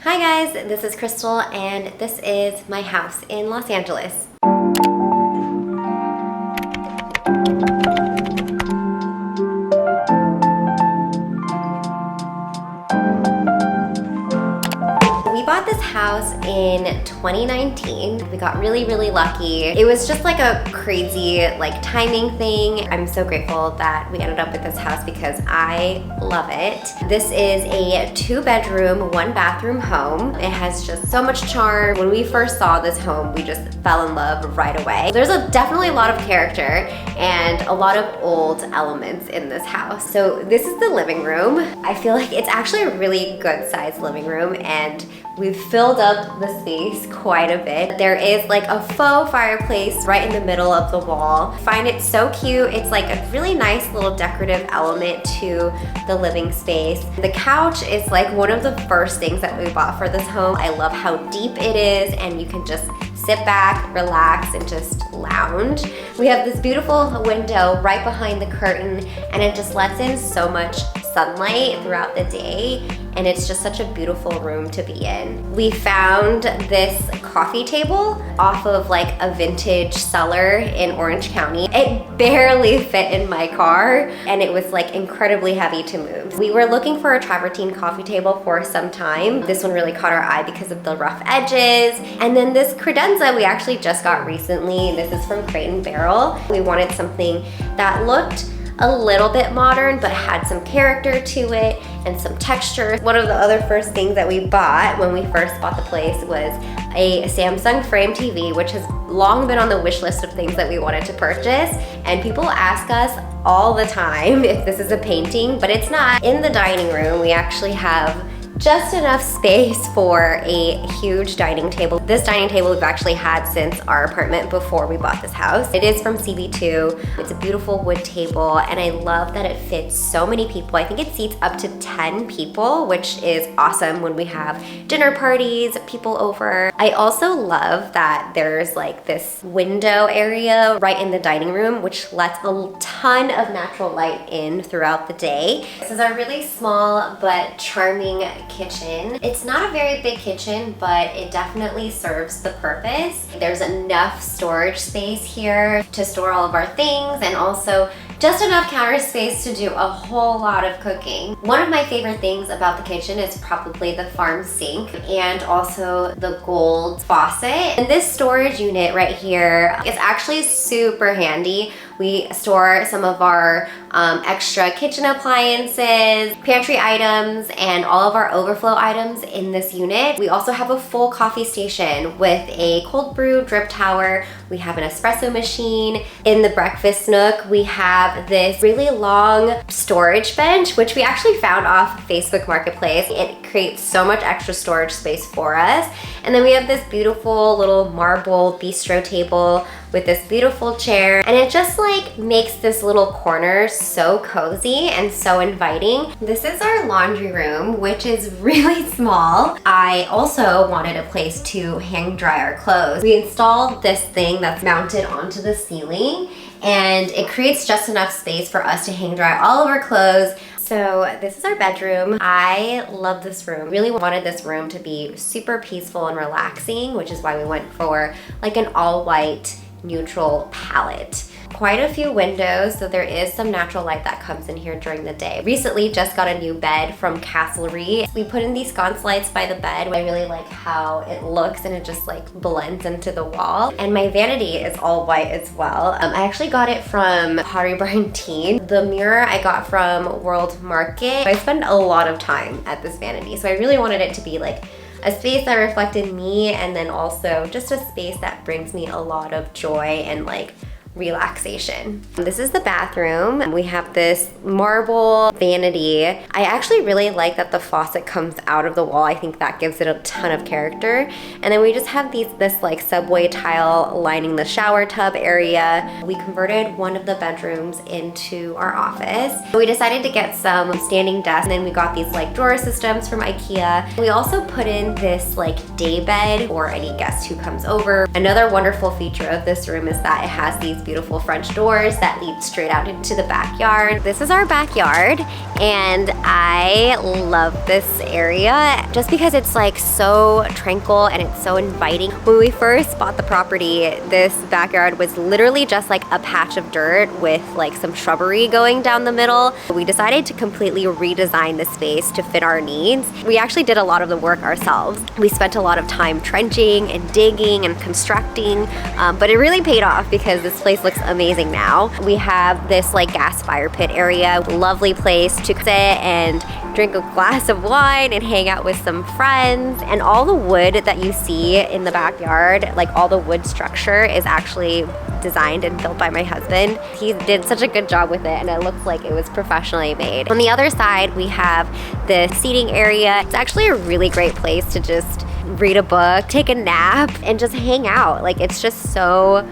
Hi guys, this is Crystal and this is my house in Los Angeles. We bought this house in 2019. We got really lucky. It was just like a crazy timing thing. I'm so grateful that we ended up with this house because I love it. This is a 2-bedroom, 1-bathroom home. It has just so much charm. When we first saw this home, we just fell in love right away. There's definitely a lot of character and a lot of old elements in this house. So this is the living room. I feel like it's actually a really good sized living room and we've filled up the space quite a bit. There is like a faux fireplace right in the middle of the wall. I find it so cute. It's like a really nice little decorative element to the living space. The couch is like one of the first things that we bought for this home. I love how deep it is and you can just sit back, relax, and just lounge. We have this beautiful window right behind the curtain and it just lets in so much sunlight throughout the day and it's just such a beautiful room to be in. We found this coffee table off of like a vintage cellar in Orange County. It barely fit in my car and it was like incredibly heavy to move. We were looking for a travertine coffee table for some time. This one really caught our eye because of the rough edges. And then this credenza we actually just got recently. This is from Crate & Barrel. We wanted something that looked a little bit modern but had some character to it and some texture. One of the other first things that we bought when we first bought the place was a Samsung Frame TV, which has long been on the wish list of things that we wanted to purchase. And people ask us all the time if this is a painting, but it's not. In the dining room, we actually have just enough space for a huge dining table. This dining table we've actually had since our apartment before we bought this house. It is from CB2. It's a beautiful wood table and I love that it fits so many people. I think it seats up to 10 people, which is awesome when we have dinner parties, people over. I also love that there's like this window area right in the dining room, which lets a ton of natural light in throughout the day. This is a really small but charming kitchen. It's not a very big kitchen, but it definitely serves the purpose. There's enough storage space here to store all of our things and also just enough counter space to do a whole lot of cooking. One of my favorite things about the kitchen is probably the farm sink and also the gold faucet. And this storage unit right here is actually super handy. We store some of our extra kitchen appliances, pantry items, and all of our overflow items in this unit. We also have a full coffee station with a cold brew drip tower. We have an espresso machine. In the breakfast nook, we have this really long storage bench, which we actually found off Facebook Marketplace. It creates so much extra storage space for us. And then we have this beautiful little marble bistro table with this beautiful chair, and it just like makes this little corner so cozy and so inviting. This is our laundry room, which is really small. I also wanted a place to hang dry our clothes. We installed this thing that's mounted onto the ceiling and it creates just enough space for us to hang dry all of our clothes. So this is our bedroom. I love this room. Really wanted this room to be super peaceful and relaxing, which is why we went for like an all-white neutral palette. Quite a few windows, so there is some natural light that comes in here during the day. Recently just got a new bed from Castlery. We put in these sconce lights by the bed. I really like how it looks and it just like blends into the wall. And my vanity is all white as well. I actually got it from Pottery Barn Teen. The mirror I got from World Market. I spend a lot of time at this vanity, so I really wanted it to be like a space that reflected me and then also just a space that brings me a lot of joy and like relaxation. This is the bathroom. We have this marble vanity. I actually really like that the faucet comes out of the wall. I think that gives it a ton of character. And then we just have this like subway tile lining the shower tub area. We converted one of the bedrooms into our office. We decided to get some standing desks and then we got these like drawer systems from IKEA. We also put in this like day bed for any guest who comes over. Another wonderful feature of this room is that it has these beautiful French doors that lead straight out into the backyard. This is our backyard, and I love this area just because it's like so tranquil and it's so inviting. When we first bought the property, this backyard was literally just like a patch of dirt with like some shrubbery going down the middle. We decided to completely redesign the space to fit our needs. We actually did a lot of the work ourselves. We spent a lot of time trenching and digging and constructing, but it really paid off because this place looks amazing now. We have this like gas fire pit area, lovely place to sit and drink a glass of wine and hang out with some friends. And all the wood that you see in the backyard, like all the wood structure, is actually designed and built by my husband. He did such a good job with it, and it looks like it was professionally made. On the other side, we have the seating area. It's actually a really great place to just read a book, take a nap, and just hang out. Like, it's just so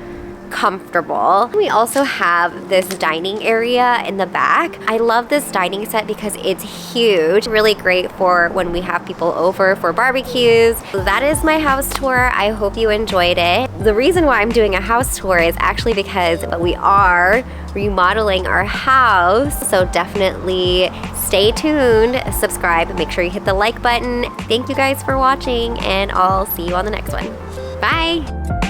comfortable. We also have this dining area in the back. I love this dining set because it's huge. Really great for when we have people over for barbecues. That is my house tour. I hope you enjoyed it. The reason why I'm doing a house tour is actually because we are remodeling our house. So definitely stay tuned, subscribe, make sure you hit the like button. Thank you guys for watching, and I'll see you on the next one. Bye.